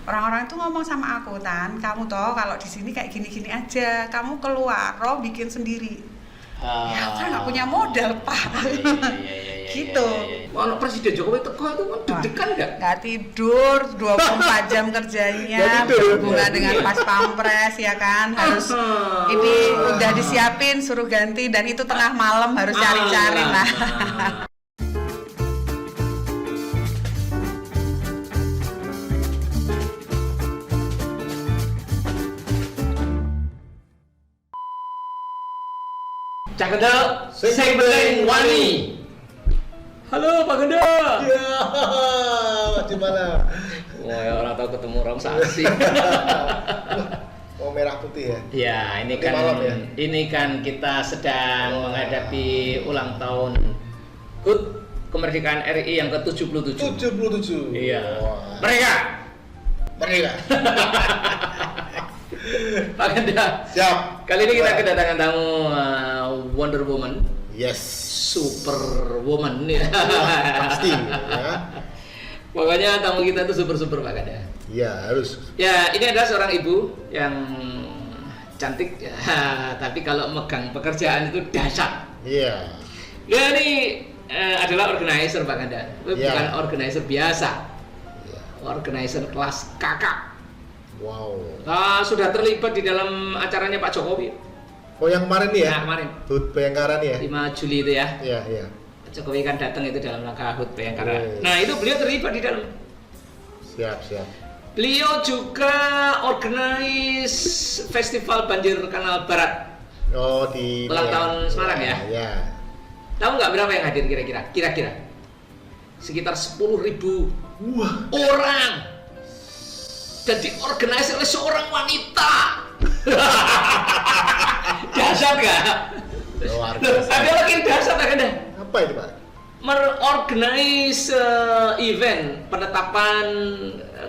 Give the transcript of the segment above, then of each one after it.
orang-orang itu ngomong sama aku, Tan, kamu toh kalau di sini kayak gini-gini aja, kamu keluar, bikin sendiri. Ya aku kan nggak punya modal, Pak. Gitu. Kalau Presiden Jokowi teko itu kan deg-degan nggak? Nggak tidur, 24 jam kerjanya, berhubungan dengan pas pampres ya kan, harus ini udah disiapin, suruh ganti, dan itu tengah malam harus cari-cari lah. Cak Gendel, sing beling wani. Halo Pak Gendel. Ya, gimana? Wah, ya orang tahu ketemu orang saksi. Oh, merah putih ya? Ya, ini kan malam ya? Ini kan kita sedang menghadapi ulang tahun HUT kemerdekaan RI yang ke-77. 77. Iya. Wah. Merdeka. Pak Gendel. Siap. Kali ini kita kedatangan tamu Wonder Woman. Yes. Superwoman nih. Pasti ya. Pokoknya tamu kita itu super Pak Gendel. Iya, harus. Ya, ini adalah seorang ibu yang cantik, tapi kalau megang pekerjaan itu dahsyat. Iya. Ya, ini adalah organizer Pak Gendel. Bukan organizer biasa. Iya. Organizer kelas kakak. Wow. Sudah terlibat di dalam acaranya Pak Jokowi. Oh, yang kemarin nih ya? Nah, kemarin. HUT Bayangkara nih ya? 5 Juli itu ya. Iya, iya. Pak Jokowi kan datang itu dalam rangka HUT Bayangkara. Oh. Nah, itu beliau terlibat di dalam. Siap. Beliau juga organize festival Banjir Kanal Barat. Oh, di Ulang tahun Semarang ya? Iya. Tahu nggak berapa yang hadir kira-kira? Kira-kira sekitar 10.000 orang. Dan diorganisasi oleh seorang wanita. Dahsyat nggak? Luar biasa. Ada lagi yang dahsyat kan? Apa itu, Pak? Merorganize event penetapan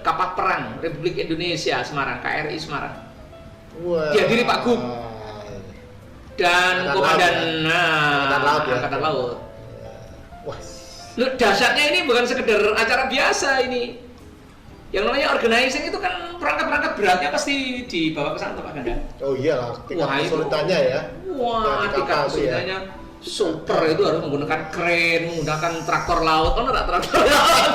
kapal perang Republik Indonesia Semarang, KRI Semarang. Wah. Dihadiri Pak Gub dan Komandan Angkatan Laut. Wah, dahsyatnya ini bukan sekedar acara biasa ini. Yang namanya organizing itu kan perangkat-perangkat beratnya pasti dibawa ke sana Pak Ganda. Oh iyalah, tingkat Wah, itu. kesulitannya ya. Wah, tingkat kesulitannya super itu harus menggunakan kren, menggunakan traktor laut. Oh, enggak traktor laut.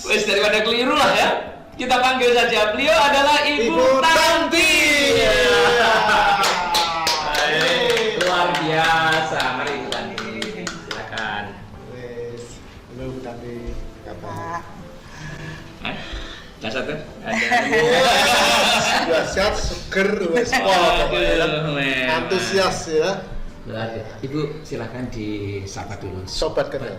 Wes daripada keliru lah ya. Kita panggil saja, beliau adalah Ibu Tanti. Luar biasa, mari Ibu Tanti. Silakan. Wes, halo Bu Tanti. Kapan? Dasar tuh. Sudah sehat, seger, wes antusias ya. Ibu silakan disapa dulu. Sobat Kendel.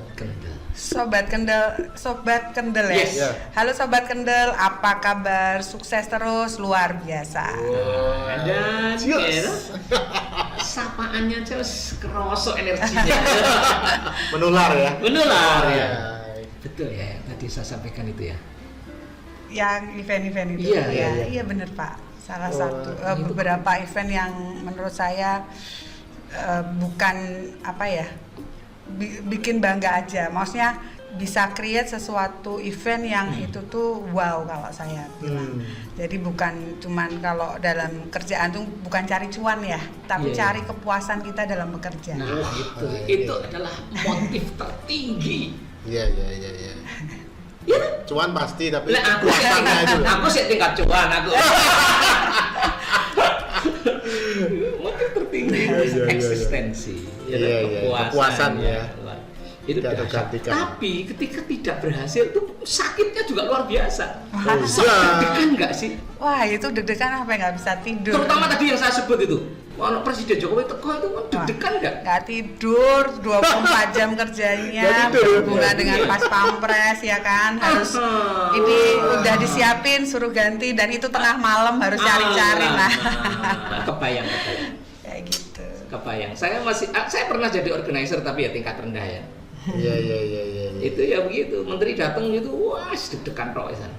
Sobat Kendel ya. Yes. Ya. Halo Sobat Kendel, apa kabar? Sukses terus, luar biasa. Dan Cheers. sapaannya terus kerosok energinya. Menular ya. Menular ya. Ya. Betul ya, yang tadi saya sampaikan itu ya. Yang event-event itu Iya. iya bener Pak. Salah Oh, satu itu. beberapa event yang menurut saya bukan apa ya, bikin bangga aja. Maksudnya bisa create sesuatu event yang itu tuh wow kalau saya bilang. Jadi bukan cuman kalau dalam kerjaan tuh bukan cari cuan ya, tapi Iya. cari kepuasan kita dalam bekerja. Nah, itu adalah motif tertinggi. Iya. Ya, Cuan pasti tapi lah aku kepuasannya itu. aku sih tingkat cuan aku. Motif tertinggi Iya. eksistensi, Iya. Kepuasan ya. Itu Tidak dahsyat. tergantikan. Tapi ketika tidak berhasil itu sakitnya juga luar biasa. Oh, Deg-degan nggak sih? Wah itu deg-degan apa nggak bisa tidur. Terutama tadi yang saya sebut itu, kalau Presiden Jokowi teko itu kan deg-degan nggak? Nggak tidur, 24 jam kerjanya, Nggak tidur, berhubungan ya? dengan pas pampres ya kan, harus ini udah disiapin, suruh ganti, dan itu tengah malam harus cari-cari lah. Kebayang. Kayak gitu. Kebayang. Saya pernah jadi organizer tapi ya tingkat rendah ya. Iya. Itu ya begitu, menteri datang gitu, wah deg-degan tok isan.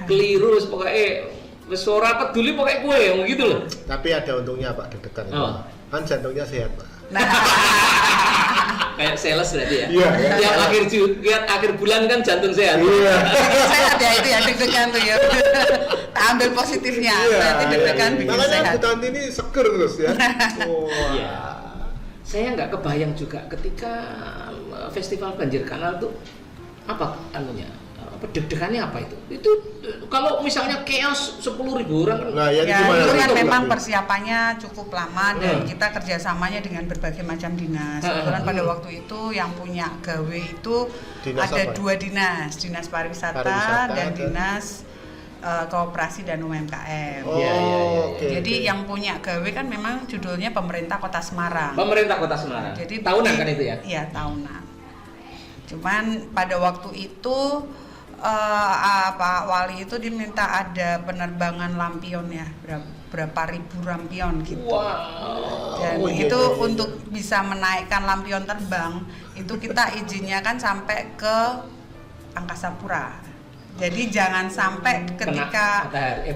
Keliru pokoknya wis ora peduli pokoknya gue yang gitu loh. Tapi ada untungnya Pak deg-degan itu. Oh. Kan jantungnya sehat Pak. Nah, Kayak sales berarti ya. Iya. Tiap akhir bulan kan jantung sehat. Iya. sehat ya deg-degan tuh ya. Tak ambil positifnya, berarti deg-degan bikin Makanya sehat. Bu Tanti ini seger terus ya. Wah. Iya. Saya nggak kebayang juga ketika festival Banjir Kanal tuh apa anunya, apa deg-degannya apa itu? Itu kalau misalnya chaos 10.000 orang kan Nah, ya, Ya, gimana? itu kan Itu memang berarti. persiapannya cukup lama dan kita kerjasamanya dengan berbagai macam dinas. Kebetulan pada waktu itu yang punya gawe itu Dinas ada apa? 2 dinas Pariwisata dan dan- dinas Koperasi dan UMKM. Oh, Iya, iya, iya. oke. Jadi yang punya gawe kan memang judulnya Pemerintah Kota Semarang. pemerintah Kota Semarang. Jadi Tahunan kan itu ya? Iya, tahunan. Cuman pada waktu itu Pak Wali itu diminta ada penerbangan lampion ya, berapa ribu lampion gitu. Wow. Dan Oh, iya, itu iya, iya. untuk bisa menaikkan lampion terbang, itu kita izinnya kan sampai ke Angkasa Pura. Jadi jangan sampai ketika matahari.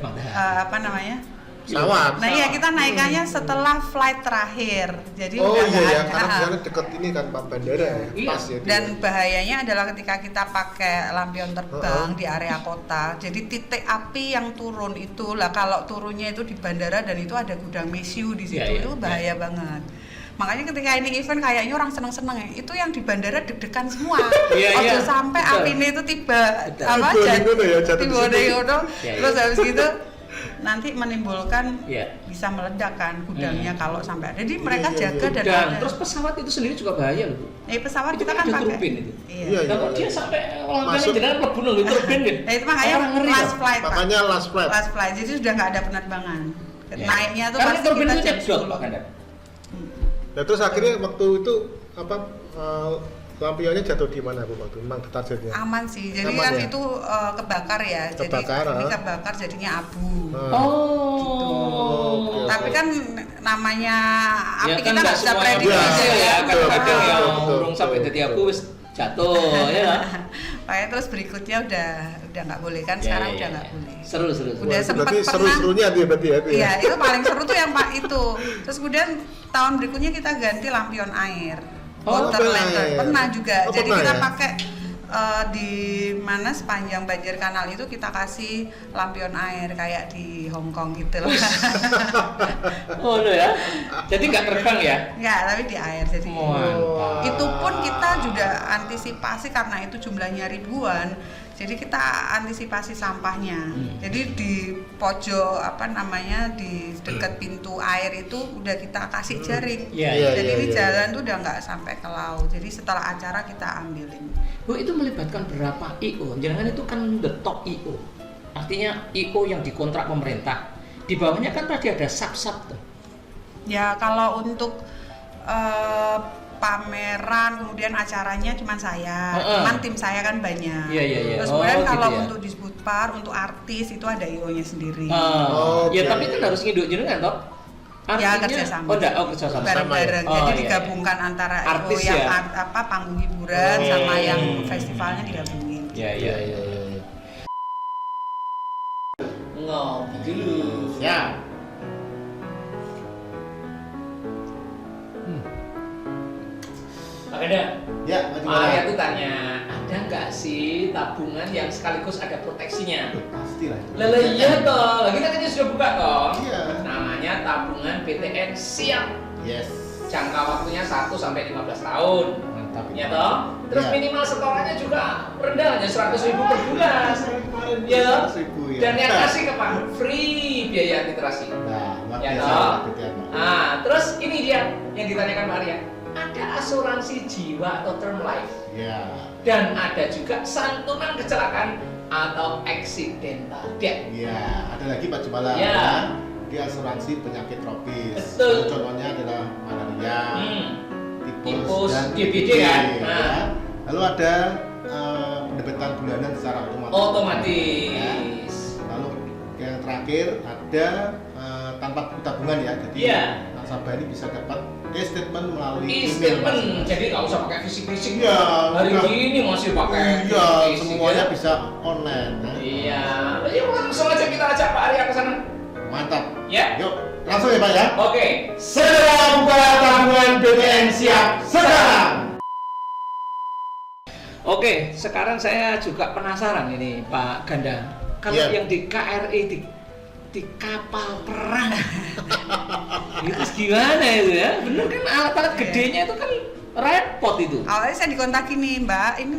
apa namanya? Pesawat. Nah iya kita naikannya setelah flight terakhir. Jadi Oh udah iya nggak ya, ada. karena di sana dekat ini kan Pak Bandara ya, Iya. pas ya. Dan bahayanya adalah ketika kita pakai lampion terbang di area kota. Jadi titik api yang turun itu lah, kalau turunnya itu di bandara dan itu ada gudang mesiu di situ, Iya, iya, itu bahaya banget. Makanya ketika ini event kayaknya orang seneng-seneng ya. Itu yang di bandara deg-degan semua. Iya, Ojo iya. sampai Betul. api ini itu tiba Betul. apa Tiba di ngono ya, jatuh di tiba situ. di ngono. Iya, Terus iya. habis gitu nanti menimbulkan Iya. bisa meledak kan gudangnya kalau sampai. Jadi mereka iya, jaga iya. dan Dan ada. terus pesawat itu sendiri juga bahaya loh. Pesawat Itu kita kan kan ada pakai turbin itu. Iya. Iya, Kalau iya. dia sampai lampion Masuk. jenengan mlebu nang turbin gitu. Nah itu makanya Orang ngeri last loh. flight Pak. Makanya last flight. Last flight, jadi sudah nggak ada penerbangan. Ya. Naiknya tuh Karena pasti turbin kita itu jam nyedot 10. Pak Kandar. Nah, terus akhirnya waktu itu apa lampionnya jatuh di mana Bu waktu memang targetnya? Aman sih, jadi Aman kan ya? itu kebakar ya. Kebakar, jadi ini ah. kebakar jadinya abu. Oke, Tapi oke. kan namanya Ya api kan kita nggak bisa semuanya prediksi berhasil Iya, ya. betul, Kadang-kadang betul, yang betul, urung sampai betul, jadi betul. aku wis jatuh ya. Makanya terus berikutnya udah nggak boleh kan, sekarang udah nggak boleh. Seru. Udah Wah, sempet berarti pernah. seru-serunya tuh ya berarti ya. itu ya? Iya, itu paling seru tuh yang Pak itu. Terus kemudian tahun berikutnya kita ganti lampion air. Oh, Water lampion lantern. air. Pernah juga. Oh, Jadi pernah kita ya? pakai di mana sepanjang Banjir Kanal itu kita kasih lampion air kayak di Hong Kong gitu loh. Oh no ya. Jadi nggak terbang ya? Enggak, tapi di air. Jadi Mantap. itu pun kita juga antisipasi karena itu jumlahnya ribuan. Jadi kita antisipasi sampahnya. Jadi di pojok apa namanya di dekat pintu air itu udah kita kasih jaring. Iya, iya, Jadi iya, ini iya. jalan tuh udah nggak sampai ke laut. Jadi setelah acara kita ambilin. Bu, itu melibatkan berapa IO? Jangan itu kan the top IO. Artinya IO yang dikontrak pemerintah. Di bawahnya kan tadi ada sub-sub tuh. Ya kalau untuk pameran kemudian acaranya cuman saya, cuman tim saya kan banyak. Iya. Terus Oh, kemudian gitu kalau ya. untuk disputpar, untuk artis itu ada IO-nya sendiri. Oh, Ya oke. tapi kan harus ngiduk jenengan toh. Ya, Artinya- kerjasama. Oh enggak, kerjasama. Bareng-bareng. Oh, Jadi iya, digabungkan antara Artis IO yang ya? apa panggung hiburan sama yang festivalnya digabungin. Iya. Ngopi dulu. Ya. Pak Ganda, Ya, maju Maria tuh tanya, ada nggak sih tabungan yang sekaligus ada proteksinya? Pasti lah. Lele iya toh, kita kan sudah buka toh. Iya. Namanya tabungan PTN Siap. Yes. Jangka waktunya 1 sampai 15 tahun. Mantap. Ya toh. Terus Iya. minimal setorannya juga rendah, hanya 100.000 per bulan. Kemarin Ya. 100.000 ya. Dan yang kasih ke Pak free biaya literasi. Nah, luar Ya biasa toh. gitu ya, Pak. Nah, terus ini dia yang ditanyakan Pak Arya. Ada asuransi jiwa atau term life. Ya. Dan ada juga santunan kecelakaan atau accidental death. Ya, ada lagi Pak Jumala. Ya. Dia asuransi penyakit tropis. Betul. Contohnya adalah malaria, Tipus, dan DBD kan? ya. Nah. Lalu ada pendebetan bulanan secara otomatis. Otomatis. Lalu yang terakhir ada tanpa buku tabungan ya. Jadi Iya. nasabah ini bisa dapat e-statement melalui email. E-statement, jadi nggak usah pakai fisik-fisik. Iya, Hari udah. ini masih pakai Iya, fisik, semuanya ya. bisa online. Nah, Iya, yuk langsung aja kita ajak Pak Arya ke sana. mantap. Ya. Yuk, langsung ya Pak ya. Oke. Segera buka tabungan BTN Siap sekarang. Oke, sekarang saya juga penasaran ini Pak Ganda. kalau Iya. yang di KRI di kapal perang itu gimana itu ya? Bener kan alat-alat gedenya itu kan repot itu. Awalnya saya dikontakin nih, Mbak, ini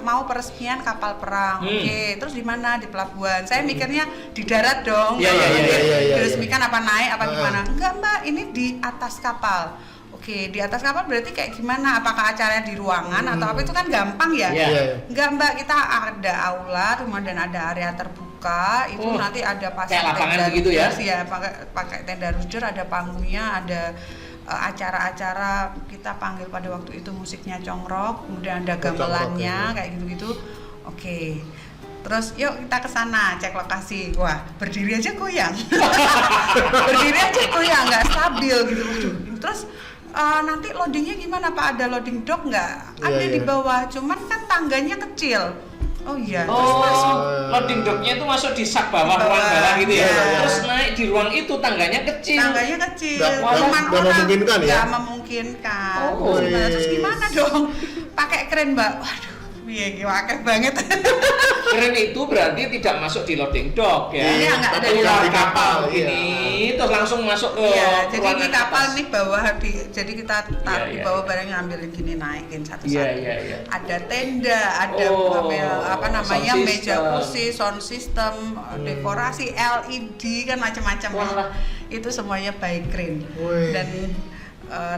mau peresmian kapal perang. Oke, terus di mana? Di pelabuhan. Saya mikirnya di darat dong. Iya, iya, iya, iya. Diresmikan apa naik apa gimana? Enggak, Mbak, ini di atas kapal. Oke, di atas kapal berarti kayak gimana? Apakah acaranya di ruangan atau apa? Itu kan gampang ya? Iya. Enggak, Mbak, kita ada aula, kemudian ada area terbuka. Itu nanti ada pasang kayak lapangan tenda begitu ya? rudder, ya, pakai tenda rudder, ada panggungnya, ada acara-acara kita panggil pada waktu itu musiknya congrok, kemudian ada gamelannya kayak gitu-gitu. Oke. Terus yuk kita ke sana cek lokasi. Wah, berdiri aja goyang. Berdiri aja goyang, nggak stabil gitu. Waduh. Terus nanti loadingnya gimana Pak? Ada loading dock nggak? Ada di bawah, cuman kan tangganya kecil. Oh iya. Loading docknya itu masuk di sak bawah, ruang bawah gitu ya. Terus naik di ruang itu tangganya kecil. Tangganya kecil. Nggak memungkinkan ya? Nggak memungkinkan. Oh. Nah, terus gimana dong? Pakai kren Mbak. Waduh, iya wakil banget. Keren itu berarti tidak masuk di loading dock ya. Iya, nggak ada Tapi di ular loading kapal kapal, ini terus langsung masuk ke Iya, jadi ruangan di kapal atas. nih bawah jadi kita taruh Iya, di iya, bawah iya. barangnya ambilin gini naikin satu-satu. Iya. Ada tenda, ada apa namanya sound meja system. kursi, sound system, dekorasi LED kan macam-macam ya. Wah. Itu semuanya by crane. Wih. Dan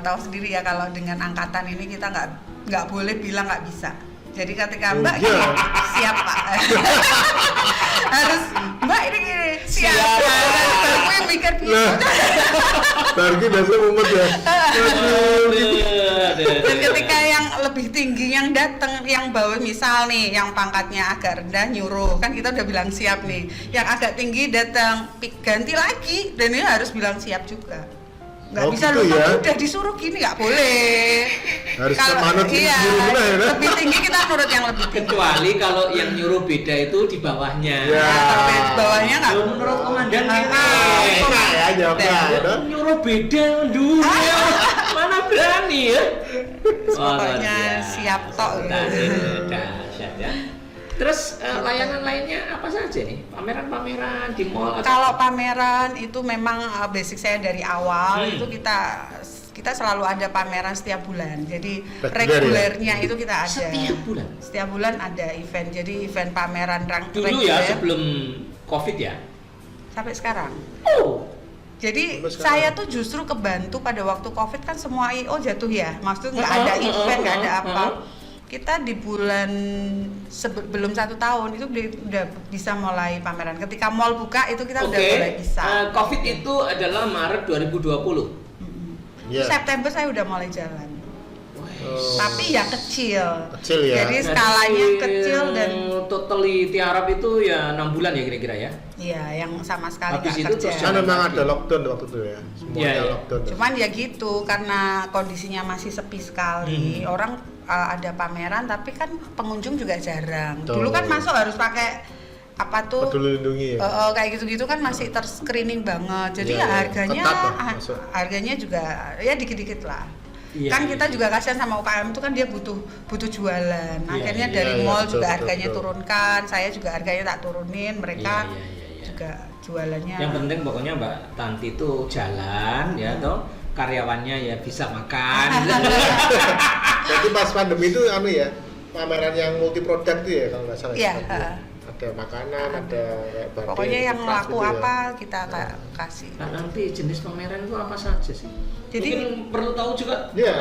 tahu sendiri ya kalau dengan angkatan ini kita nggak boleh bilang nggak bisa. Jadi ketika Mbak iya. gini, siap Pak. Harus Mbak ini gini, siap. Baru gue mikir gitu. Targi biasanya mumet ya. Dan ketika yang lebih tinggi yang datang, yang bawah misal nih, yang pangkatnya agak rendah nyuruh, kan kita udah bilang siap nih. Yang agak tinggi datang, ganti lagi, dan ini harus bilang siap juga. Nggak bisa gitu lupa, ya? udah disuruh gini nggak boleh. Harus Kalau manut iya, suruh guna ya, kan? lebih tinggi kita nurut yang lebih tinggi. Kecuali kalau yang nyuruh beda itu di bawahnya. Ya. Tapi bawahnya nggak. Menurut komandan Ah, ini. Nah ya jawabnya. Yang nyuruh beda dulu. Mana berani ya? Pokoknya siap tok gitu. Dahsyat ya. Terus layanan lainnya apa saja nih? Pameran-pameran di mall atau Kalau pameran itu memang basic saya dari awal itu kita selalu ada pameran setiap bulan. Jadi regulernya itu kita ada. setiap bulan? Setiap bulan ada event. Jadi event pameran Dulu ya sebelum Covid ya. sampai sekarang. Oh. Jadi Sampai sekarang. saya tuh justru kebantu pada waktu Covid kan semua IO jatuh ya. Maksudnya nggak ada event, nggak ada apa. Kita di bulan belum 1 tahun itu udah bisa mulai pameran. Ketika mall buka itu kita udah mulai bisa. Covid itu adalah Maret 2020. Iya. September saya udah mulai jalan. Oh. Tapi ya kecil. Kecil ya. Jadi skalanya kecil dan totally tiarap itu ya 6 bulan ya kira-kira ya. iya yang sama sekali Habis nggak itu kerja. terus Kan memang ada lockdown waktu itu ya. Semuanya Iya. lockdown. Cuman ya gitu karena kondisinya masih sepi sekali. Orang ada pameran tapi kan pengunjung juga jarang. Betul. Dulu kan masuk harus pakai apa tuh? Peduli lindungi ya. Kayak gitu-gitu kan masih terscreening banget. Jadi Iya, ya iya. harganya Ketat lah masuk. harganya juga ya dikit-dikit lah. Iya, Kan iya. kita juga kasihan sama UKM itu kan dia butuh jualan. Akhirnya iya, dari iya, mall betul, juga betul, harganya betul. turunkan, saya juga harganya tak turunin, mereka Iya. juga jualannya. Yang penting pokoknya Mbak Tanti itu jalan ya toh, karyawannya ya bisa makan. Jadi pas pandemi itu ya, pameran yang multi produk itu ya kalau nggak salah. Iya, ya. Ada makanan, ada kayak batik, Pokoknya yang kertas laku gitu ya. apa kita kasih. Nah, nanti jenis pameran itu apa saja sih? Jadi- mungkin perlu tahu juga Iya.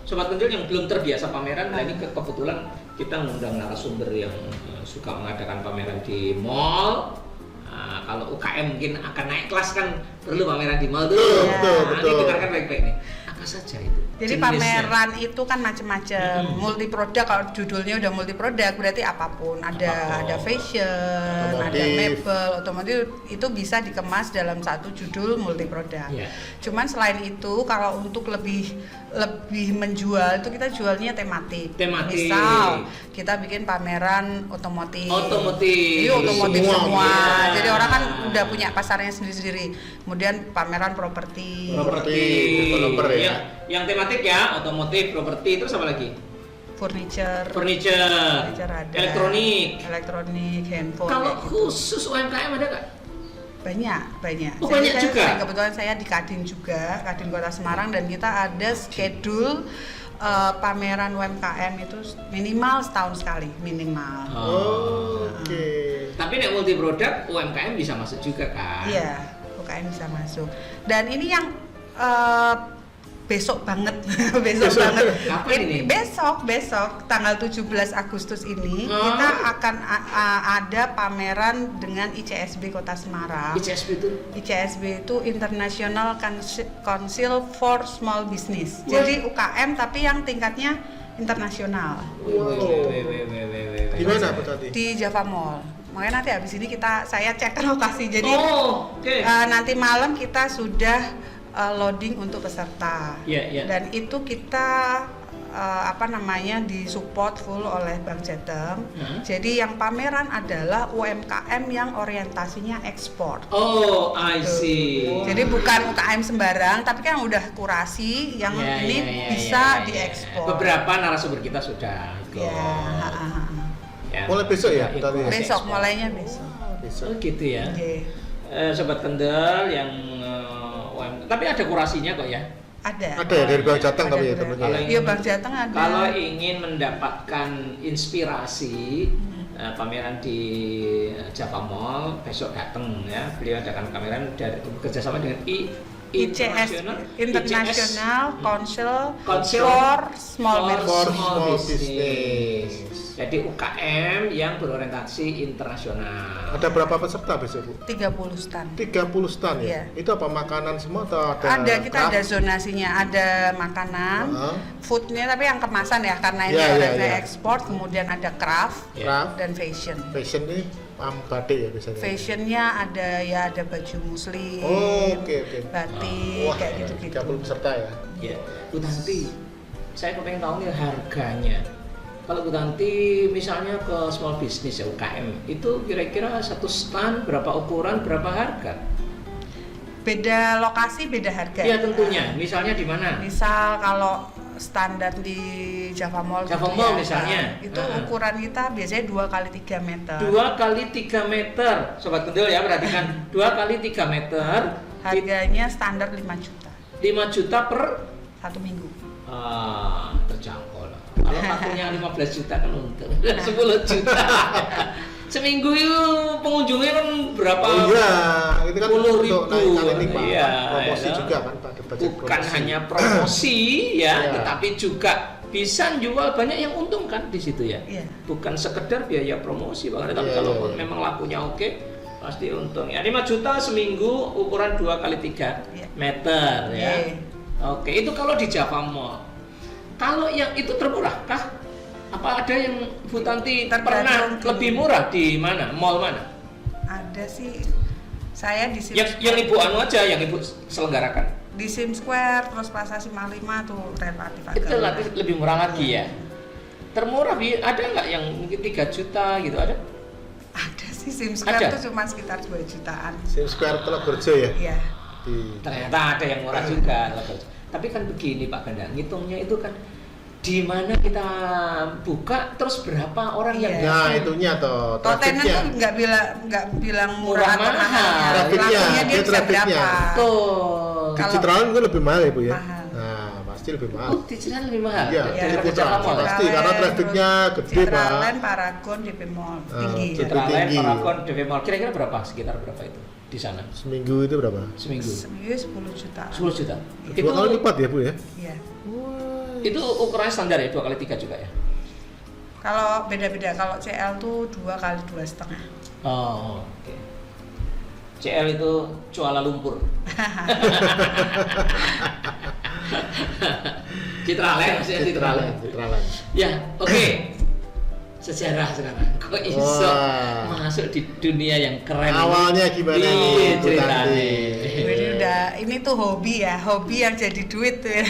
Sobat Pentil yang belum terbiasa pameran. Nah, ini kebetulan kita mengundang narasumber yang suka mengadakan pameran di mall. Nah, kalau UKM mungkin akan naik kelas kan perlu pameran di mall tuh. Betul, Iya. betul, Nah, betul. ini dengarkan baik-baik nih. Apa saja itu? Jadi jenisnya? pameran itu kan macam-macam, multi produk. Kalau judulnya udah multi produk berarti apapun. Ada fashion, ada Otomotif. mebel, otomotif itu bisa dikemas dalam satu judul multi produk. Iya. Cuman selain itu kalau untuk lebih menjual itu kita jualnya tematik. Tematik. Misal kita bikin pameran otomotif. Otomotif. Jadi otomotif Semua, semua. iya. Jadi orang kan udah punya pasarnya sendiri-sendiri. Kemudian pameran properti. Properti. developer ya. Yang tematik ya, otomotif, properti, terus apa lagi? furniture ada, elektronik, handphone. kalau kayak gitu. khusus UMKM ada nggak? Banyak. Oh, banyak juga? Kebetulan saya di Kadin juga, Kadin Kota Semarang, dan kita ada schedule pameran UMKM itu minimal setahun sekali, minimal. Oke. Tapi nek multi produk UMKM bisa masuk juga kan? Iya, UMKM bisa masuk. Dan ini yang besok banget, besok banget. Kapan ini? Besok tanggal 17 Agustus ini kita akan ada pameran dengan ICSB Kota Semarang. ICSB itu International Council for Small Business. Jadi UKM tapi yang tingkatnya internasional. Di mana Bu tadi? Di Java Mall. Makanya nanti habis ini saya cek ke lokasi. Jadi okay. Nanti malam kita sudah loading untuk peserta. Dan itu kita disupport full oleh Bank Jateng. Jadi yang pameran adalah UMKM yang orientasinya ekspor. Oh, I see. Jadi bukan UKM sembarang, tapi kan udah kurasi yang bisa diekspor. Beberapa narasumber kita sudah. Mulai besok ya? Besok, mulainya besok. Oh gitu ya. Sobat Kendal yang tapi ada kurasinya kok ya? Ada ya dari Bank Jateng tapi ya temennya. Iya, Bank Jateng ada. Kalau ingin mendapatkan inspirasi pameran di Java Mall, besok datang ya. Beliau adakan pameran dari kerjasama dengan International Council for Small Business. Jadi UKM yang berorientasi internasional. Ada berapa peserta besok Bu? 30 stand. 30 stand ya? Itu apa makanan semua atau ada? Kita ada zonasinya, ada makanan, foodnya tapi yang kemasan ya, karena ini ekspor. Kemudian ada craft dan fashion. Fashion ini batik ya biasanya? Fashionnya ada baju muslim, batik, kayak gitu-gitu. 30 peserta ya? Iya. Bu Tanti, saya pengen tahu nih harganya. Kalau Bu Tanti misalnya ke small business ya, UKM, itu kira-kira satu stand berapa ukuran, berapa harga? Beda lokasi, beda harga. Iya tentunya. Misalnya di mana? Misal kalau standar di Java Mall misalnya. Itu ukuran kita biasanya 2x3 meter. 2x3 meter. Sobat Kendal ya, perhatikan. 2x3 meter. Harganya standar 5 juta. 5 juta per 1 minggu. Terjangkau lah. Kalau pakunya 15 juta kan untung. 10 juta. Seminggu itu pengunjungnya kan berapa? Oh iya, itu kan 10.000. untuk naikkan ini Pak. Iya, Promosi juga kan Pak. Bukan hanya promosi tetapi juga bisa jual banyak yang untung kan di situ ya. Bukan sekedar biaya promosi bahkan, tapi kalau memang lakunya oke, pasti untung. Ya 5 juta seminggu, ukuran 2x3 meter ya. Oke, itu kalau di Java Mall. Kalau yang itu termurah kah? Apa ada yang Bu Tanti pernah lebih murah di mana? Mall mana? Ada sih. Saya di yang Ibu aja, yang Ibu selenggarakan. Di Sim Square, terus Plaza 55 tuh relatif agak itu lebih murah lagi ya. Termurah ada nggak yang mungkin 3 juta gitu ada? Ada sih, Sim Square itu cuma sekitar 2 jutaan. Sim Square Telegerjo ya? Iya. Ternyata ada yang murah juga. Tapi kan begini Pak Ganda, ngitungnya itu kan di mana kita buka terus berapa orang yang nah itunya toh trafficnya tuh nggak bilang murah atau mahal, trafficnya dia bisa berapa tuh. Di Citraland itu lebih mahal ya Bu ya? Mahal. Nah pasti lebih mahal. Di Citraland lebih mahal? Iya, dari Citraland pasti karena trafficnya gede Pak. Citraland, Paragon, DP Mall tinggi. Citraland, Paragon, DP Mall kira-kira berapa? Sekitar berapa itu di sana? Seminggu itu berapa? Seminggu 10 juta. 10 juta? Dua kali lipat ya Bu ya? Iya. Itu ukurannya standar ya, 2x3 juga ya? Kalau beda-beda, kalau CL tuh 2x2,5. Oh, oke. CL itu Kuala Lumpur. Citraland, Citraland. Ya, oke. Sejarah sekarang. Kok iso masuk di dunia yang keren awalnya ini? Gimana nih ceritanya? Ini tuh hobi yang jadi duit tuh ya.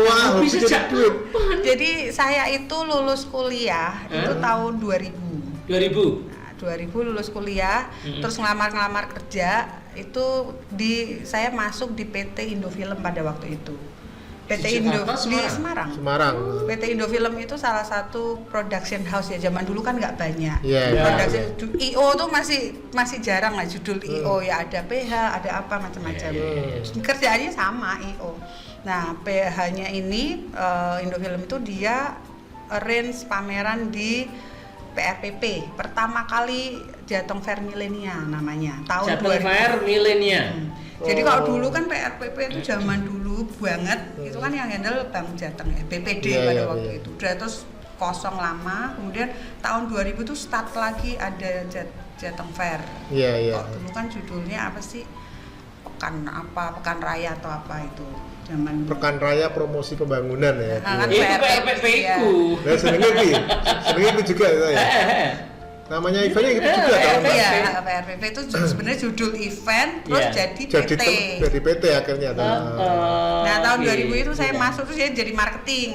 Wah, hobi jadi duit. Jadi saya itu lulus kuliah itu tahun 2000. 2000 lulus kuliah, terus ngelamar kerja itu saya masuk di PT Indofilm pada waktu itu. PT Indo Jakarta, di Semarang? Semarang. Semarang. PT Indo Film itu salah satu production house ya, zaman dulu kan nggak banyak. Iya, iya. Production IO tuh masih jarang lah judul IO ya, ada PH, ada apa macam-macam. Kerjaannya sama IO. Nah, PH-nya ini Indo Film itu dia arrange pameran di PRPP. Pertama kali Jateng Fair Millenia namanya, tahun Jateng 2000. Fair Millenia. Jadi kalau dulu kan PRPP itu zaman dulu banget, itu kan yang handle Bank Jateng ya, BPD Iya, pada iya, waktu iya. itu. Udah terus kosong lama, kemudian tahun 2000 tuh start lagi ada Jateng Fair. Iya, iya. Kalau dulu kan judulnya apa sih? Pekan Raya atau apa itu zaman Pekan Raya Promosi Pembangunan ya. Kan Itu PRPP PRPP ku. Nah, senengnya itu juga itu ya. Namanya eventnya gitu juga tahun Iya, PRPP itu sebenarnya judul event terus Iya. jadi jadi PT. jadi PT akhirnya. Nah, tahun Oke. 2000 itu saya Iya. masuk terus jadi marketing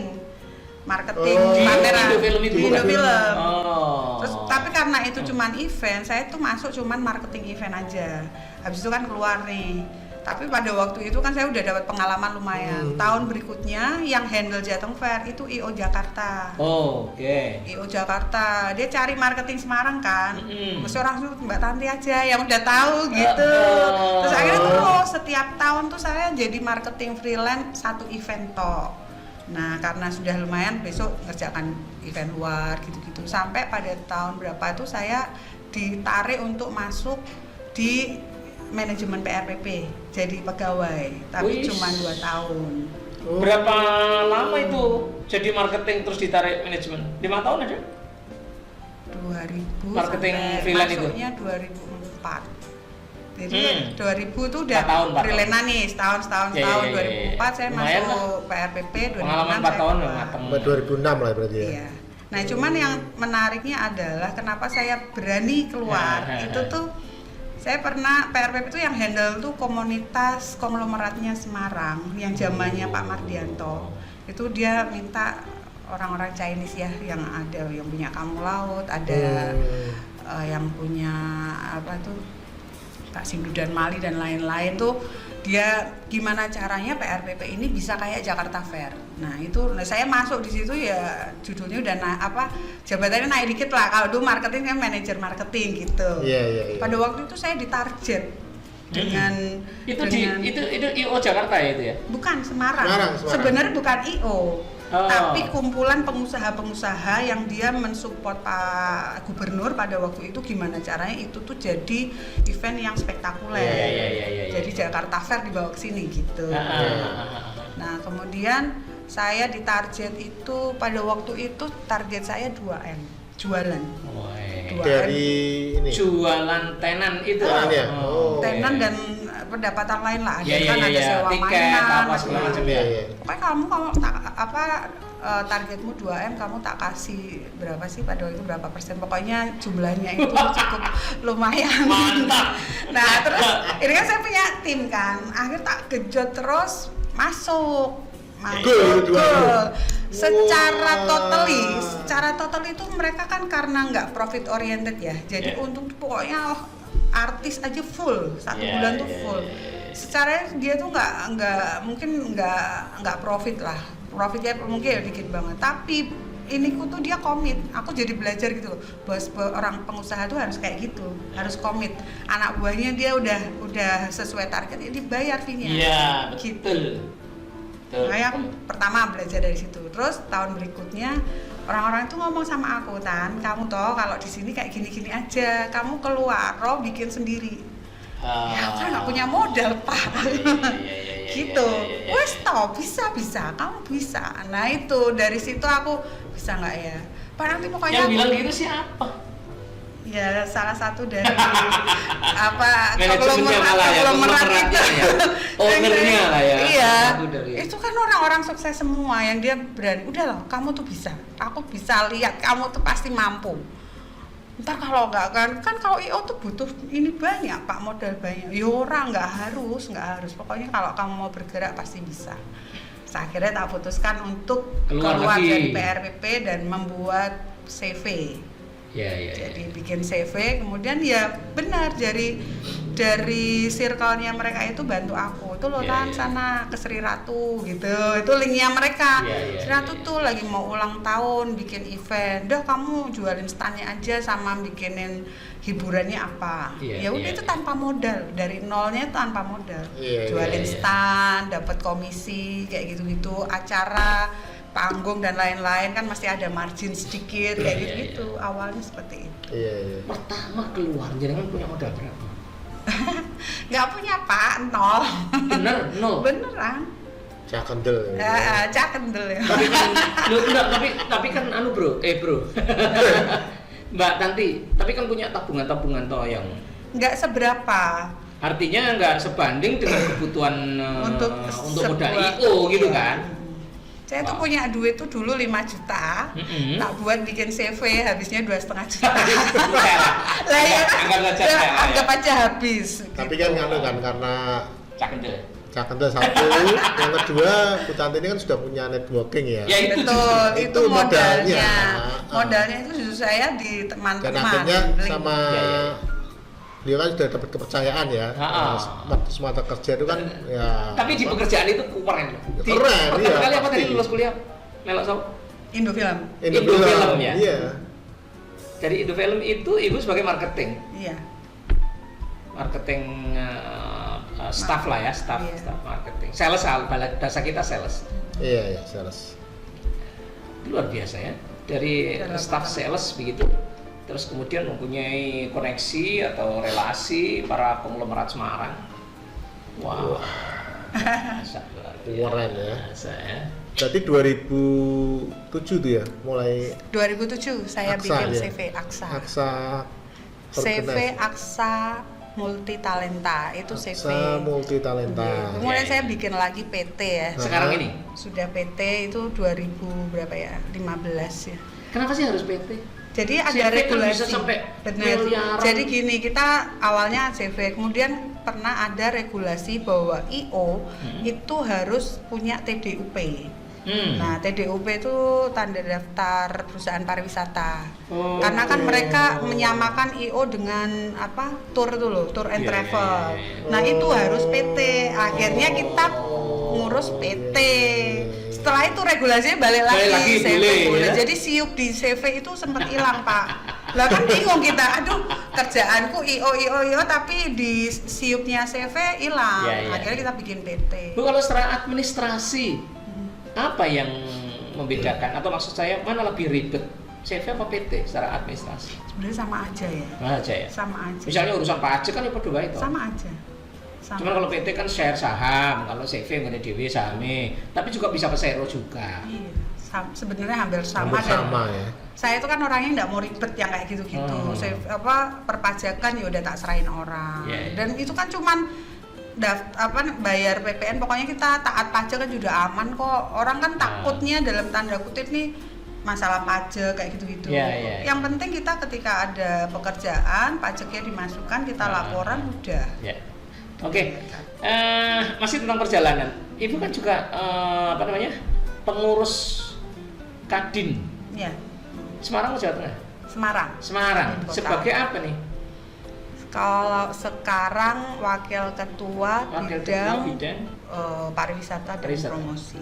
Oh. Di pameran. Indo Film itu Di bukan? Indo Film. Oh. Terus tapi karena itu cuman event, saya tuh masuk cuman marketing event aja. Habis itu kan keluar nih. Tapi pada waktu itu kan saya udah dapat pengalaman lumayan. Tahun berikutnya yang handle Jateng Fair itu IO Jakarta. Oh, oke. IO Jakarta, dia cari marketing Semarang kan. Mm-mm. Terus orang tuh Mbak Tanti aja yang udah tahu gitu. Terus akhirnya terus setiap tahun tuh saya jadi marketing freelance satu event toh. Nah, karena sudah lumayan besok ngerjakan event luar gitu-gitu. Sampai pada tahun berapa itu saya ditarik untuk masuk di manajemen PRPP jadi pegawai, tapi Wih. cuma 2 tahun. Berapa lama itu jadi marketing terus ditarik manajemen? 5 tahun aja? 2000 Marketing sampai freelance itu? masuknya 2004. Jadi 2000 tuh udah 4 tahun. freelance nih, setahun Ya, tahun ya, ya, ya. 2004 saya Lumayan masuk PRPP, 2006 Pengalaman 4 saya tahun keluar. mateng. 2006 lah berarti ya. Iya. Nah, cuman yang menariknya adalah kenapa saya berani keluar. Itu tuh saya pernah PRPP itu yang handle tuh komunitas konglomeratnya Semarang yang zamannya Pak Mardianto. Itu dia minta orang-orang Chinese ya yang ada yang punya kamu laut, ada yang punya apa tuh Kak Sindu dan Mali dan lain-lain tuh dia gimana caranya PRPP ini bisa kayak Jakarta Fair. Nah itu, saya masuk di situ ya judulnya udah jabatannya naik dikit lah. Kalau dulu marketing kan manajer marketing gitu. Iya, iya, iya. Pada waktu itu saya ditarget dengan itu dengan, itu IO Jakarta ya itu ya? bukan Semarang. Semarang. Sebenarnya bukan IO. Oh. Tapi kumpulan pengusaha-pengusaha yang dia mensupport Pak Gubernur pada waktu itu gimana caranya itu tuh jadi event yang spektakuler. Iya. Jadi Jakarta Fair dibawa ke sini gitu. Nah, kemudian saya ditarget itu pada waktu itu target saya 2M jualan. Dari ini. Jualan tenan itu. Tenan ya? Oh, Tenan oke. dan pendapatan lain lah. Ada Iya, kan iya, ada iya. sewa Tiket, mainan, apa segala ada- macam Iya, iya. Pokoknya kamu targetmu 2M, kamu tak kasih berapa sih pada waktu itu berapa persen, pokoknya jumlahnya itu cukup lumayan. Mantap. Nah terus ini kan saya punya tim kan, akhir tak gejot terus masuk. Gol. Secara Wah. total itu mereka kan karena nggak profit oriented ya, jadi Yeah. untuk pokoknya artis aja full satu Yeah, bulan tuh yeah, full. yeah. Secara dia tuh nggak profit lah, profitnya mungkin ya dikit banget, tapi iniku tuh dia komit. Aku jadi belajar gitu loh, orang pengusaha tuh harus kayak gitu, harus komit. Anak buahnya dia udah sesuai target, ya dibayar fee-nya. Iya, Gitu. betul. Makanya aku pertama belajar dari situ. Terus tahun berikutnya orang-orang itu ngomong sama aku, Tan, kamu toh kalau di sini kayak gini-gini aja, kamu keluar, bikin sendiri. Ya aku kan nggak punya modal, Pak. Gitu. Wes toh bisa, kamu bisa. Nah itu dari situ aku bisa nggak ya? Pak nanti pokoknya Yang aku bilang gitu siapa? ya salah satu dari apa Manajemennya malah ya, konglomerat itu. ya. Ownernya lah ya. Iya. Satu dari- Itu kan orang-orang sukses semua yang dia berani. Udah lah, kamu tuh bisa. Aku bisa lihat kamu tuh pasti mampu. Ntar kalau nggak kan kalau IO tuh butuh ini banyak Pak, modal banyak. Ya orang nggak harus. Pokoknya kalau kamu mau bergerak pasti bisa. Terus akhirnya tak putuskan untuk Keluar keluar lagi. dari PRPP dan membuat CV. Iya. Jadi bikin CV, kemudian ya benar dari dari circle-nya mereka itu bantu aku. Itu loh Iya, kan iya. sana ke Sri Ratu gitu. Itu linknya mereka. Iya, iya, Sri Ratu iya. tuh lagi mau ulang tahun bikin event. Udah kamu jualin stand-nya aja sama bikinin hiburannya apa. Iya, Ya udah iya, itu iya. tanpa modal. Dari nolnya itu tanpa modal. Iya, Jualin iya, iya. stand, dapat komisi kayak gitu-gitu, acara, panggung dan lain-lain kan masih ada margin sedikit kayak Iya, gitu-gitu. Awalnya seperti itu. Iya, iya. Pertama keluar jangan punya modal berapa? Nggak punya Pak, nol. Bener, nol. Beneran. Cakendel. Cakendel ya. Tapi kan, enggak, tapi kan anu bro. Mbak Tanti, tapi kan punya tabungan toh yang Nggak seberapa. artinya nggak sebanding dengan kebutuhan Untuk modal sebuah- IO gitu iya. kan? Saya tuh Wah. punya duit tuh dulu 5 juta, Mm-mm. tak buat bikin CV habisnya 2,5 juta. Lah Lah ya, anggap saja ya, saya, anggap aja habis. Tapi gitu. kan nganu kan karena Cakendel. Cakendel satu, yang kedua Bu Tanti ini kan sudah punya networking ya. Ya itu Betul, justru. itu Itu modalnya. modalnya. Modalnya itu justru saya di Dan teman-teman. akhirnya link. sama Ya, ya. dia kan sudah dapat kepercayaan ya. Semata kerja itu kan ya. Tapi di pekerjaan itu keren. Ya, keren, Pertama iya, kali apa tadi pasti. lulus kuliah? Melok Sob? Indofilm. Indofilm, ya? Iya. Dari Indofilm itu ibu sebagai marketing Iya. staff lah ya, staff Iya. marketing. Sales, bahasa kita sales. Iya, iya, sales. Luar biasa ya. Dari Dalam staff apa? sales begitu. Terus kemudian mempunyai koneksi atau relasi para konglomerat Semarang. Wow. Biasa, luar Keren ya. biasa ya. Berarti 2007 tuh ya mulai 2007 saya Aksa, bikin ya? CV Aksa. Aksa CV Organize. Aksa Multi Talenta itu CV. Aksa Multi Talenta. Iya. Kemudian Iya, saya iya. bikin lagi PT ya. Sekarang ini, Sudah PT itu 2000 berapa ya? 15 ya. kenapa sih harus PT? Jadi ada CV kan regulasi. bisa sampai Benar. miliaran. Jadi gini, kita awalnya CV, kemudian pernah ada regulasi bahwa IO itu harus punya TDUP. Nah, TDUP itu tanda daftar perusahaan pariwisata. Oh. Karena kan mereka menyamakan IO dengan apa? Tour itu loh, tour and Iya, travel. iya, iya, iya. Nah, itu harus PT. Akhirnya kita ngurus PT. Setelah itu regulasinya balik lagi, CV boleh, boleh. ya? Jadi siup di CV itu sempat hilang, Pak. Lah kan bingung kita, aduh kerjaanku IO tapi di siupnya CV hilang. Iya, iya. Akhirnya kita bikin PT. Bu, kalau secara administrasi apa yang membedakan atau maksud saya mana lebih ribet, CV apa PT secara administrasi? Sebenarnya sama aja ya. Mana aja ya? Sama aja. Misalnya urusan pajak kan ya padha wae to. Sama aja. Sama. Cuman kalau PT kan share saham, kalau CV ngene dhewe sahame, tapi juga bisa pesero juga. Iya, sebenarnya hampir sama. Hampir sama ya. Saya itu kan orangnya nggak mau ribet yang kayak gitu-gitu. Saya perpajakan ya udah tak serahin orang. Iya, iya. Dan itu kan cuman bayar PPN, pokoknya kita taat pajak kan juga aman kok. Orang kan takutnya dalam tanda kutip nih masalah pajak kayak gitu-gitu. Iya, iya. Yang penting kita ketika ada pekerjaan, pajaknya dimasukkan, kita laporan udah. Ya. Oke. Masih tentang perjalanan. Ibu kan juga apa namanya? Pengurus Kadin Ya, Semarang atau Jawa Tengah? Semarang. Semarang. Kota. Sebagai apa nih? Kalau sekarang wakil ketua bidang bidang pariwisata dan Pariwisata. promosi.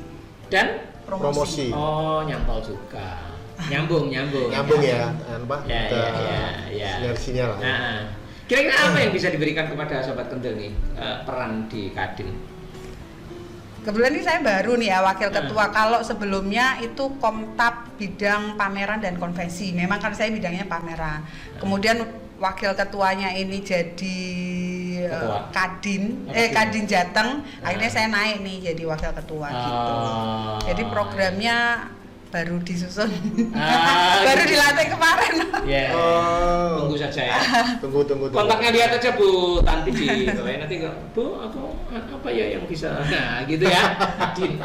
dan Promosi. oh nyantol juga. Nyambung. Nyambung ya, apa? Ya, Ada ya. sinerginya lah. Nah, kira-kira apa yang bisa diberikan kepada sobat kendel nih peran di Kadin? Kebetulan ini saya baru nih ya wakil ketua. Kalau sebelumnya itu Komtab bidang pameran dan konvensi. Memang kan saya bidangnya pameran. Kemudian wakil ketuanya ini jadi Ketua. Kadin, Kadin. Kadin Jateng. Akhirnya saya naik nih jadi wakil ketua gitu. Jadi programnya baru disusun, baru gitu. dilatih kemarin. Ya. Oh. Tunggu saja ya. Tunggu. Kontaknya lihat aja Bu Tanti di bawah. Nanti Bu apa ya yang bisa nah gitu ya. Kadin.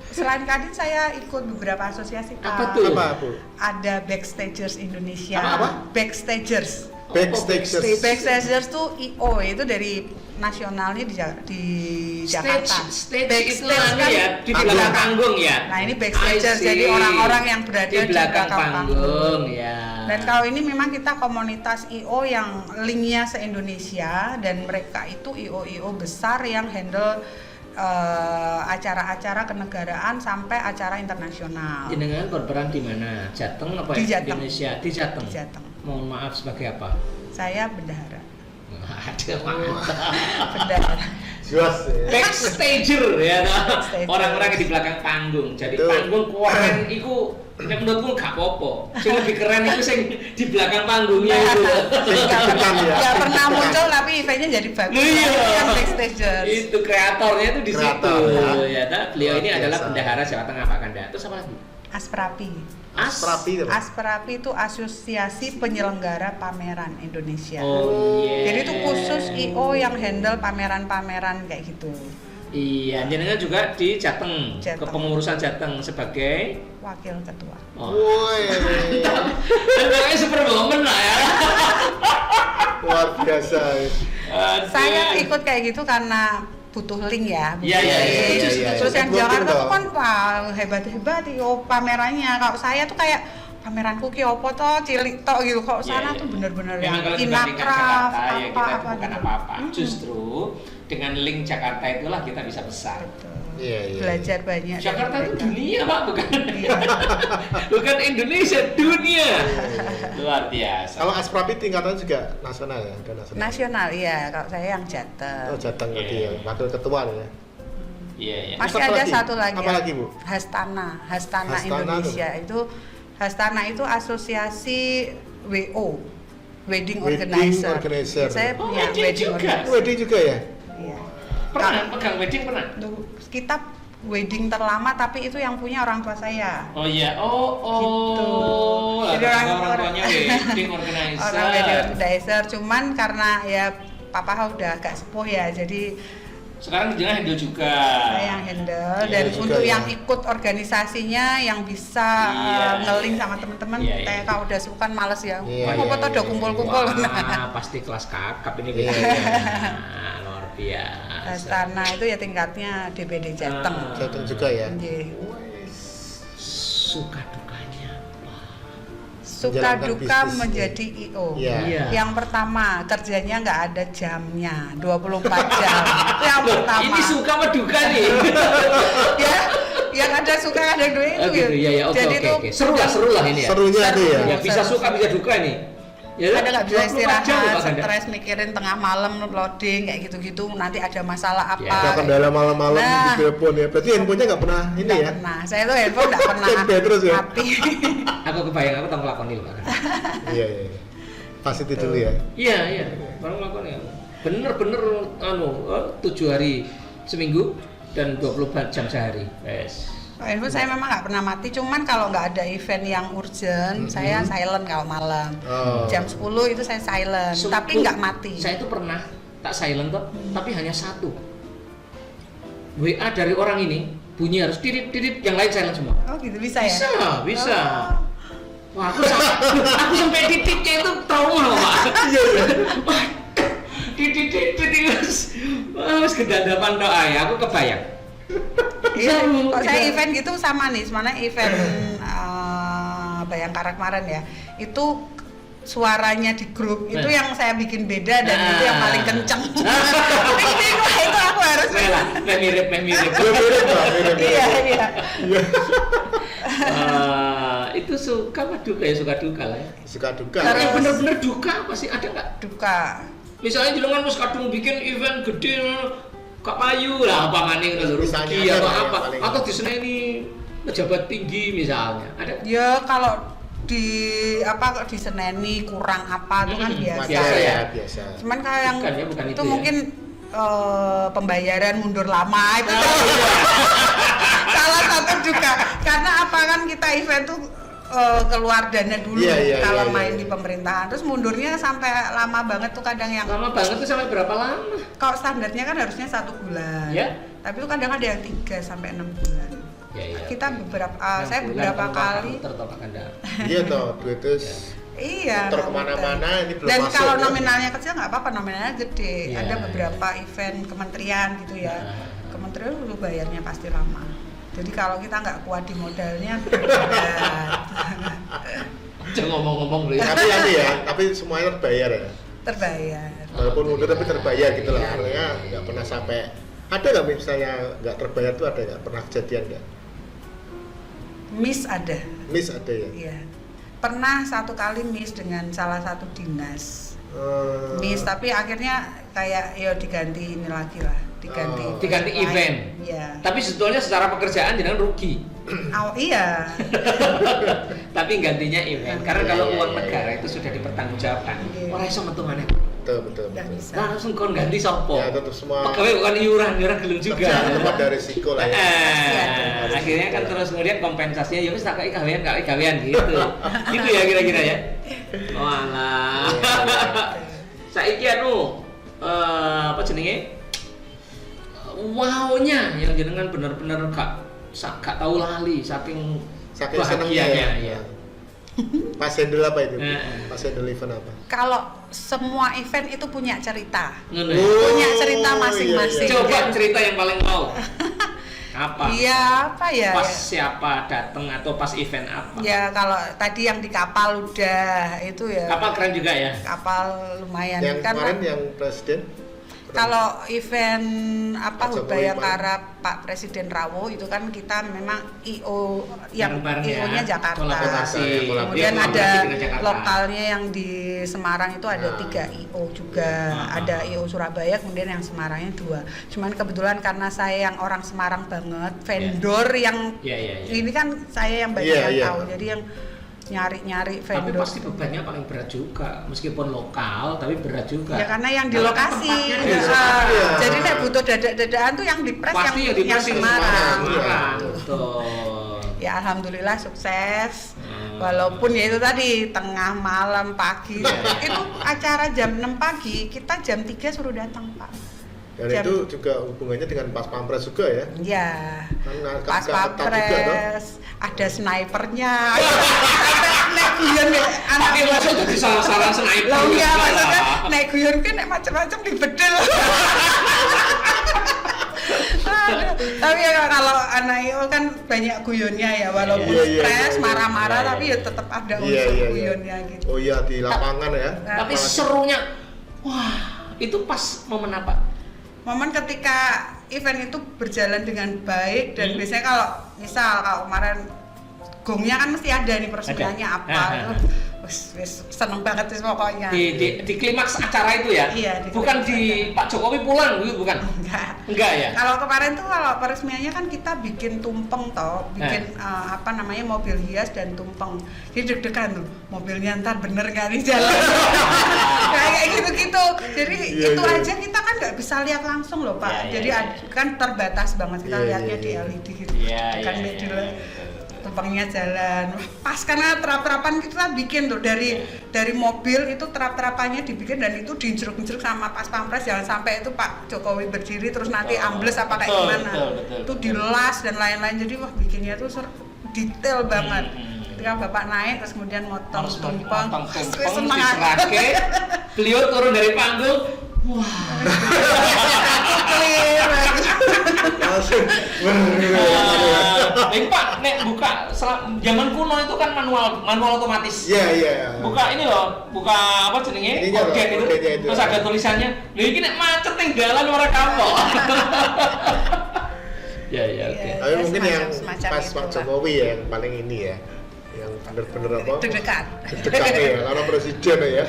Selain Kadin saya ikut beberapa asosiasi Pak. Apa tuh? Apa, Bu? Ada Backstagers Indonesia. Apa? Backstagers. Backstagers. Backstagers tuh IO itu dari nasionalnya di Jakarta. Stage itu Backstage anu ya, di panggung. belakang panggung ya. Nah, ini I backstagers, see. jadi orang-orang yang berada di belakang belakang panggung ya. Dan kalau ini memang kita komunitas IO yang linknya se-Indonesia, dan mereka itu IO besar yang handle acara-acara kenegaraan sampai acara internasional. Jenengan berperan di mana? Jateng apa Di Jateng. Indonesia? Di Jateng. Di Jateng. Mohon maaf sebagai apa? Saya bendahara. Ada mantap. Bendahara. Jelas ya. Backstager ya, Backstager. orang-orang yang di belakang panggung. Jadi Betul. panggung keren itu nek menurutku gak apa-apa. Sing lebih keren itu sing di belakang panggungnya itu. Nggak pernah muncul tapi eventnya jadi bagus. Iya. Yang backstagers. Itu kreatornya itu di situ. Kreator, Ya, beliau ini Luar adalah biasa. bendahara Jawa Tengah Pak Kanda. Terus apa lagi? Asprapi. Asprapi itu. Asprapi itu Asosiasi Penyelenggara Pameran Indonesia. Oh iya. Jadi itu khusus IO yang handle pameran-pameran kayak gitu. Iya, jenengan juga di Jateng, Jateng. kepengurusan Jateng sebagai Wakil Ketua. Woi, Pokoknya super woman lah ya. luar biasa. Aduh. Saya ikut kayak gitu karena butuh link ya. butuh Iya, iya, link. iya, iya. Terus yang Butuh Jakarta dong. tuh kan wah hebat-hebat IO pamerannya. Kalau saya tuh kayak pameranku ki opo toh cilik tok gitu. Kok Iya, sana iya. tuh bener-bener Memang yang kalau dibandingkan Inacraft Jakarta ya kita itu bukan gitu. apa-apa. Justru dengan link Jakarta itulah kita bisa besar. Betul. Iya, iya. Belajar banyak. dari Jakarta itu mereka. dunia Pak, bukan Iya. bukan Indonesia, dunia. Luar biasa. Kalau Asprapi tingkatan juga nasional ya, ada nasional. Nasional iya. Kalau saya yang Jateng. Oh, Jateng Iya. tadi ya, wakil ketua ya. Iya, iya. Masih Apa ada lagi? satu lagi. Apa ya. lagi, Bu? Hastana Hastana Indonesia itu Hastana itu asosiasi WO, Wedding Organizer. Organizer. Saya Oh, punya wedding wedding juga? organizer. Wedding juga ya? Iya. Pernah pegang wedding pernah? Tuh, kita wedding terlama tapi itu yang punya orang tua saya. Oh iya, oh Gitu. Jadi Jadi orang tuanya wedding organizer. Orang wedding organizer, cuman karena ya papa udah agak sepuh ya, jadi Sekarang jangan handle juga. saya yang handle. Iya, Dan juga untuk ya. yang ikut organisasinya yang bisa Iya. nge-link sama teman-teman, Iya, iya. kayak kalau udah suka kan males ya. Iya, Mau iya, foto udah iya. kumpul-kumpul. Wah, pasti kelas kakap ini Iya, beda. iya. Nah, luar biasa. Hastana itu ya tingkatnya DPD Jateng. Ah. Jateng juga ya. Nggih. Suka dukanya apa? Suka Menjalankan duka bisnis, menjadi IO. Iya. Iya. Yang pertama, kerjanya nggak ada jamnya, 24 jam. Itu yang Loh, pertama. ini suka apa duka nih? Ya, yang ada suka ada yang duit itu. Oh, gitu. Ya, ya, oke, Jadi oke, tuh oke. Seru lah ini ya. Serunya itu ya. Ya, bisa suka bisa duka nih. Ya, ada nggak bisa 24 jam loh, istirahat, Pak Ganda. stres mikirin tengah malam loading kayak gitu-gitu, nanti ada masalah apa? Ya, Ada kendala malam-malam Nah. di telepon ya. Berarti handphonenya nggak pernah ini Nggak ya? pernah. Saya tuh handphone nggak pernah Standby terus ya? mati. Aku kebayang aku tahu ngelakoni Pak Ganda. Iya, iya. Pasti itu dulu ya. Iya, iya. Baru ngelakoni ya. Bener-bener 7 hari seminggu dan 24 jam sehari. Yes. Handphone saya memang nggak pernah mati, cuman kalau nggak ada event yang urgent, saya silent kalau malam. Oh. Jam 10 itu saya silent, tapi nggak mati. Saya itu pernah tak silent kok, tapi hanya satu. WA dari orang ini bunyi harus tirit, yang lain silent semua. Oh gitu bisa ya? Bisa. Oh. Wah, aku sampai titiknya itu trauma loh, Pak. Iya, iya. Wah, titik mas kedadapan doa ya, aku kebayang. Iya, Seru, kok saya iya. event gitu sama nih, mana event Bayangkara kemarin ya, itu suaranya di grup itu Nah. yang saya bikin beda dan itu yang paling kenceng. itu aku harus. Mirip. Iya, mirip, Pak. Mirip. Iya iya. Iya. Itu suka apa duka ya, suka duka lah ya. Suka duka. Tapi Terus- bener-bener duka apa sih, ada nggak? Duka. Misalnya jenengan wis kadung bikin event gede Kak Payu lah apa maning ngono Misalnya rugi ada atau lah ya, apa paling. atau diseneni pejabat tinggi misalnya ada. Ya kalau di apa di Seneni kurang apa itu kan biasa. Biasa ya, ya. biasa. Cuman kalau yang Bukan ya, bukan itu itu ya. mungkin pembayaran mundur lama itu salah satu juga karena apa kan kita event tuh keluar dana dulu Iya, kalau iya, main iya. di pemerintahan terus mundurnya sampai lama banget tuh kadang yang Lama banget tuh sampai berapa lama? kalau standarnya kan harusnya 1 bulan Ya. tapi itu kadang ada yang 3 sampai 6 bulan Ya, kita beberapa saya Enam bulan beberapa kalau kali muter toh Pak Kanda. Iya toh, duit terus iya muter nggak kemana-mana muter. ini belum dan masuk. kalau ya. nominalnya kecil nggak apa-apa nominalnya gede Iya, ada iya. beberapa event kementerian gitu ya Nah. kementerian dulu bayarnya pasti lama jadi kalau kita nggak kuat di modalnya berat. Jangan ngomong-ngomong dulu ya. Tapi ini ya, tapi semuanya terbayar ya. Terbayar. Walaupun mundur tapi terbayar gitu lah. Iya. Artinya nggak pernah sampai. Ada nggak misalnya nggak terbayar tuh ada nggak pernah kejadian nggak? Miss ada. Miss ada ya. Iya. Pernah satu kali miss dengan salah satu dinas. Miss tapi akhirnya kayak ya diganti ini lagi lah, diganti. Oh. Diganti lain. event. Iya. Tapi sebetulnya secara pekerjaan jangan rugi. Iya. Tapi gantinya event. Karena Iya, kalau iya, uang iya, negara iya. itu sudah dipertanggungjawabkan. Iya. Ora iso metu maneh. Betul. Nggak bisa. Nah, langsung kon ganti sopo. Ya tetap semua. Pegawai bukan iuran gelem juga. Tempat dari risiko lah ya. Akhirnya kan terus kemudian kompensasinya ya wis tak kei gawean gitu. Gitu ya kira-kira ya. Walah. Saiki apa jenenge? Wow-nya yang jenengan bener-bener gak tahu lali saking senengnya bahagianya ya. Pas handle apa itu? Heeh. Pas handle event apa? Kalau semua event itu punya cerita. Ngono. Punya cerita masing-masing. Coba cerita yang paling mau. Apa? Iya, apa ya? Pas siapa datang atau pas event apa? Ya kalau tadi yang di kapal udah itu ya. Kapal keren juga ya. Kapal lumayan Yang kan. kemarin yang presiden? Kalau event apa Pak Jokowi Udayakara Pak Presiden Rawo itu kan kita memang IO yang bareng ya, IO-nya Jakarta. kolaborasi. Kemudian Dia ada kolaborasi dengan Jakarta. lokalnya yang di Semarang itu ada 3 IO juga. Ada IO Surabaya, kemudian yang Semarangnya 2. Cuman kebetulan karena saya yang orang Semarang banget, vendor yang Iya. ini kan saya yang banyak Iya, yang iya. tahu. Jadi yang nyari-nyari Tapi vendor. pasti bebannya paling berat juga, meskipun lokal tapi berat juga. Ya karena yang di Karena lokasi. tempatnya di Nah, lokasi. Iya. Jadi nek butuh dadak-dadakan tuh yang di press Pasti yang yang di pressing Semarang. Semarang. Iya. Betul. Ya alhamdulillah sukses. Hmm. Walaupun ya itu tadi tengah malam pagi. Iya. Itu acara jam 6 pagi, kita jam 3 suruh datang, Pak. Dan Jam- itu juga hubungannya dengan Pas Pampres juga ya. Iya. Kan Pas ketat juga, toh. Pampres, ada snipernya. Sampai nek guyon ya, anak Tapi masuk jadi salah-salah sniper. Lah iya juga maksudnya lah. nek guyon kan nek macam-macam dibedel. Aduh, tapi ya kalau anak IO kan banyak guyonnya ya walaupun Iya, stres, iya. marah-marah Iya, tapi iya. ya tetap ada Iya, unsur iya, iya. guyonnya gitu. Oh iya di lapangan ya. Tapi Apalagi- serunya, wah itu pas momen apa? Momen ketika event itu berjalan dengan baik dan biasanya kalau misal kalau kemarin gongnya kan mesti ada nih peresmiannya Ada. apa itu wis seneng banget sih pokoknya. Di klimaks acara itu ya? Iya, di Bukan klimaks di acara. Pak Jokowi pulang gitu, bukan? Enggak ya? Kalau kemarin tuh kalau peresmiannya kan kita bikin tumpeng toh, bikin apa namanya mobil hias dan tumpeng. Jadi deg-degan tuh, mobilnya ntar bener nggak nih jalan. Kayak gitu-gitu. Jadi Iya, itu iya. aja kita kan nggak bisa lihat langsung loh Pak. Iya, iya, Jadi iya. kan terbatas banget kita Iya, lihatnya iya, di iya. LED gitu. Iya, Kan iya, di iya. tumpengnya jalan. Wah, pas karena terap-terapan kita bikin tuh dari mobil itu terap-terapannya dibikin dan itu diinjruk-injruk sama Pas Pampres jangan sampai itu Pak Jokowi berdiri terus nanti ambles apa kayak Betul, gimana. betul. Itu dilas dan lain-lain. Jadi wah bikinnya tuh detail banget. Ketika Bapak naik terus kemudian motong tumpeng. Wis seneng aku. diserake, beliau turun dari panggung, wah. Clear banget. Langsung. Pak, nek buka zaman kuno itu kan manual otomatis. Iya. Buka ini loh, buka apa jenenge? Ininya loh, Korden itu. kordennya itu. Terus ada tulisannya, "Lha iki nek macet ning dalan ora kapok." Ya, oke. Iya. Tapi mungkin yang semacam pas Pak itulah. Jokowi ya yang paling ini ya, yang bener-bener apa? Deg-degan. Deg-degan ya, karena presiden ya.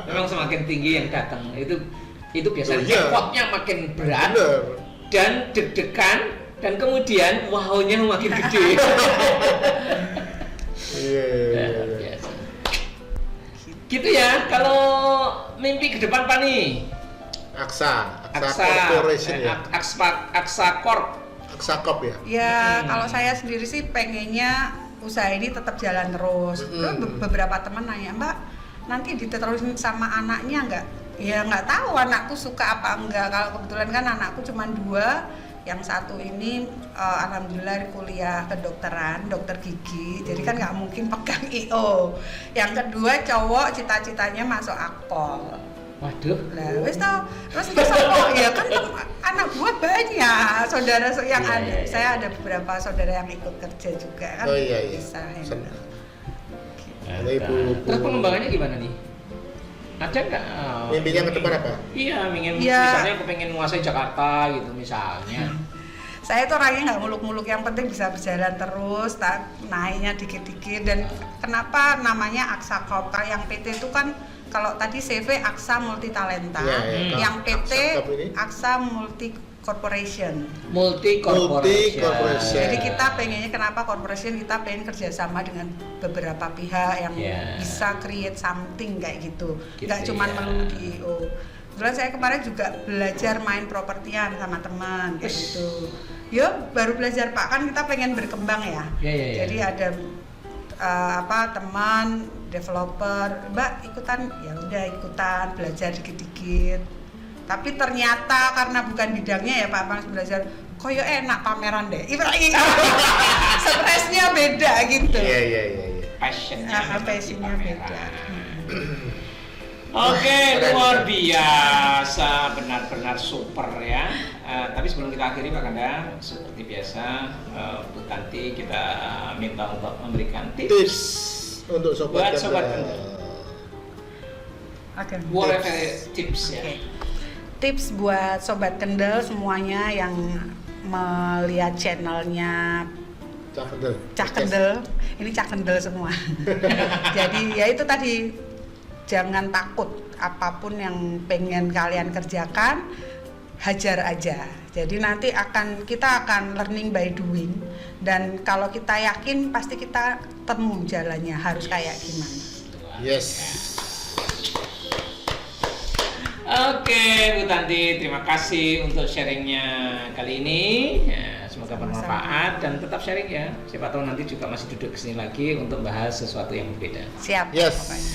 Memang semakin tinggi yang datang itu biasanya Oh, iya. effortnya makin berat Bener. dan deg-degan dan kemudian wow-nya makin gede. Iya. Biasa. Gitu ya, kalau mimpi ke depan Pak nih? Aksa Corporation ya. Aksa Corp. Aksa Corp ya. Ya, kalau saya sendiri sih pengennya usaha ini tetap jalan terus. Terus beberapa teman nanya, Mbak, nanti diterusin sama anaknya nggak? Ya nggak tahu anakku suka apa enggak. Kalau kebetulan kan anakku cuma 2. Yang satu ini alhamdulillah kuliah kedokteran, dokter gigi. Jadi kan nggak mungkin pegang IO. Yang kedua cowok cita-citanya masuk Akpol. Waduh. Lah wis tau, terus besok ya kan anak buah banyak, saudara yang Iya, ada. iya. Saya ada beberapa saudara yang ikut kerja juga kan. Oh iya. Bisa. Sen- Hanya ibu-ibu. Terus pengembangannya gimana nih? Ada nggak? Mimpinya ke depan apa? Iya, ingin Iya. misalnya kepengen menguasai Jakarta gitu misalnya. Saya tuh orangnya nggak muluk-muluk, yang penting bisa berjalan terus, naiknya dikit-dikit. Dan kenapa namanya Aksa Corp? Yang PT itu kan kalau tadi CV Aksa Multi Talenta, Iya, iya. yang PT Aksa Corp ini? Aksa Multi Corporation. Multi corporation. Corporation. Jadi kita pengennya kenapa corporation, kita pengen kerjasama dengan beberapa pihak yang Yeah. bisa create something kayak gitu, Gitu nggak cuman ya. melulu di IO. Kebetulan saya kemarin juga belajar main propertian sama teman kayak Ush. gitu. Yo baru belajar Pak, kan kita pengen berkembang ya. Ya, ya, ya. Jadi ada teman developer, Mbak ikutan, ya udah ikutan belajar dikit-dikit. Tapi ternyata karena bukan bidangnya ya Pak, Bang belajar koyo enak pameran deh. Stresnya beda gitu. Iya. Passionnya Passionnya beda. Oke, Keren, luar keren. biasa, benar-benar super ya. Tapi sebelum kita akhiri Pak Kanda, seperti biasa Bu Tanti kita minta untuk memberikan Tips tips untuk sobat buat sobat Kendal. Kendal. Oke. Whatever tips ya. Oke. Tips buat sobat Kendal semuanya yang melihat channelnya Cak Kendal. Cak Kendal, ini Cak Kendal semua. Jadi ya itu tadi, jangan takut, apapun yang pengen kalian kerjakan, hajar aja. Jadi nanti kita akan learning by doing, dan kalau kita yakin pasti kita temu jalannya harus kayak gimana. Yes. Oke, Bu Tanti, terima kasih untuk sharingnya kali ini. Ya, semoga bermanfaat dan tetap sharing ya. Siapa tahu nanti juga masih duduk kesini lagi untuk bahas sesuatu yang berbeda. Siap. Yes. Pokoknya.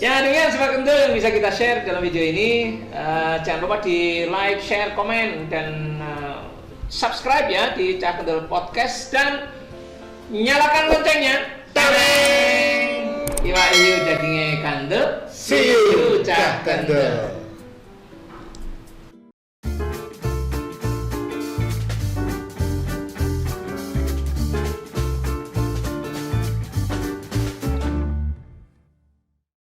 Ya, dengan sobat Kendal yang bisa kita share dalam video ini. Jangan lupa di like, share, komen, dan subscribe ya di Cak Kendal Podcast, dan nyalakan loncengnya. Tareng! Iwa iu dagingnya kandel. See you, Cak Cak Kendal.